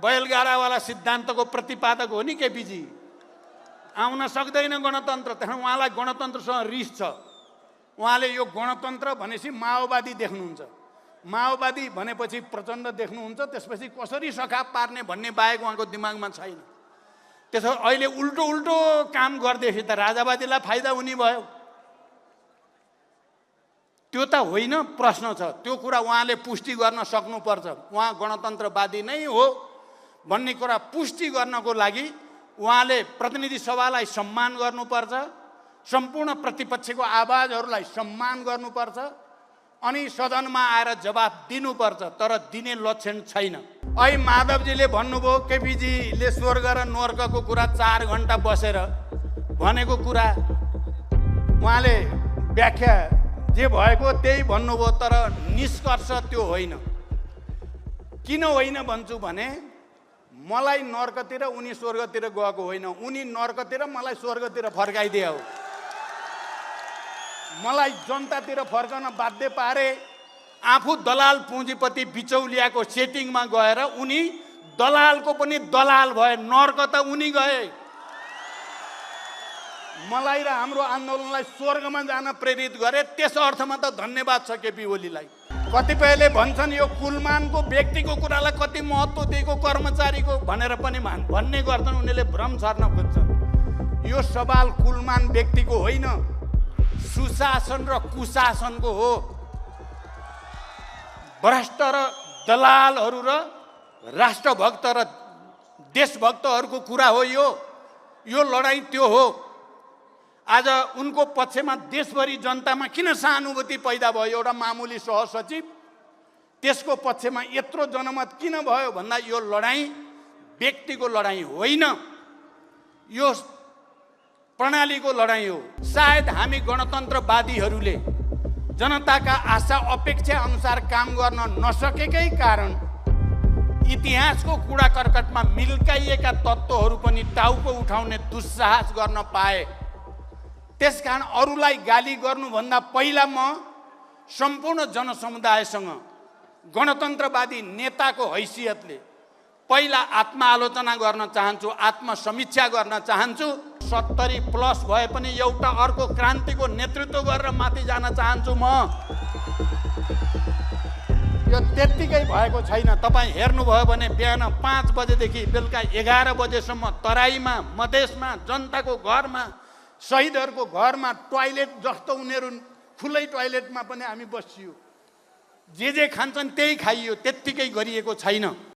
बैलगाडावाला सिद्धान्तको प्रतिपादक हो नि केपीजी। आउन सक्दैन गणतन्त्र, त्यहाँ उहाँलाई गणतन्त्रसँग रिस छ। उहाँले यो गणतन्त्र भनेपछि माओवादी देख्नुहुन्छ, माओवादी भनेपछि प्रचण्ड देख्नुहुन्छ, त्यसपछि कसरी सखा पार्ने भन्ने बाहेक उहाँको दिमागमा छैन। त्यसो अहिले उल्टो उल्टो काम गर्दैछ त राजावादीलाई फाइदा हुने भयो। त्यो त होइन, प्रश्न छ। त्यो कुरा उहाँले पुष्टि गर्न सक्नुपर्छ। उहाँ गणतन्त्रवादी नै हो भन्ने कुरा पुष्टि गर्नको लागि उहाँले प्रतिनिधि सभालाई सम्मान गर्नुपर्छ, सम्पूर्ण प्रतिपक्षको आवाजहरूलाई सम्मान गर्नुपर्छ, अनि सदनमा आएर जवाफ दिनुपर्छ। तर दिने लक्षण छैन। अहिले माधवजीले भन्नुभयो केपीजीले स्वर्ग र नर्कको कुरा 4 घण्टा बसेर भनेको कुरा उहाँले व्याख्या जे भएको त्यही भन्नुभयो, तर निष्कर्ष त्यो होइन। किन होइन भन्छु भने मलाई नर्कतिर उनी स्वर्गतिर गएको होइन, उनी नर्कतिर मलाई स्वर्गतिर फर्काइदिए हो। मलाई जनतातिर फर्कन बाध्य पारे। आफू दलाल पुँजीपति बिचौलियाको सेटिङमा गएर उनी दलालको पनि दलाल भए, नर्क त उनी गए। मलाई र हाम्रो आन्दोलनलाई स्वर्गमा जान प्रेरित गरे, त्यस अर्थमा त धन्यवाद छ केपी ओलीलाई। कतिपयले भन्छन् यो कुलमानको व्यक्तिको कुरालाई कति महत्त्व दिएको कर्मचारीको भनेर पनि भन्ने गर्छन्। उनीहरूले भ्रम छर्न खोज्छन्। यो सवाल कुलमान व्यक्तिको होइन, सुशासन र कुशासनको हो। भ्रष्ट र दलालहरू र राष्ट्रभक्त र देशभक्तहरूको कुरा हो यो लडाईँ त्यो हो। आज उनको पक्षमा देशभरि जनतामा किन सहानुभूति पैदा भयो? एउटा मामुली सहसचिव, त्यसको पक्षमा यत्रो जनमत किन भयो भन्दा यो लडाईँ व्यक्तिको लडाईँ होइन, यो प्रणालीको लडाईँ हो। सायद हामी गणतन्त्रवादीहरूले जनताका आशा अपेक्षा अनुसार काम गर्न नसकेकै कारण इतिहासको कूडा कर्कटमा मिल्काइएका तत्त्वहरू पनि टाउको उठाउने दुस्साहस गर्न पाए। त्यसकारण अरूलाई गाली गर्नुभन्दा पहिला म सम्पूर्ण जनसमुदायसँग गणतन्त्रवादी नेताको हैसियतले पहिला आत्मआलोचना गर्न चाहन्छु, आत्मसमीक्षा गर्न चाहन्छु। 70+ भए पनि एउटा अर्को क्रान्तिको नेतृत्व गरेर माथि जान चाहन्छु म। यो त्यत्तिकै भएको छैन। तपाईँ हेर्नुभयो भने बिहान 5 बजेदेखि बेलुका 11 बजेसम्म तराईमा, मधेसमा, जनताको घरमा, शहीदहरूको घरमा टोयलेट जस्तो उनीहरू खुलै टोयलेटमा पनि हामी बसियो। जे खान्छन् त्यही खाइयो, त्यत्तिकै गरिएको छैन।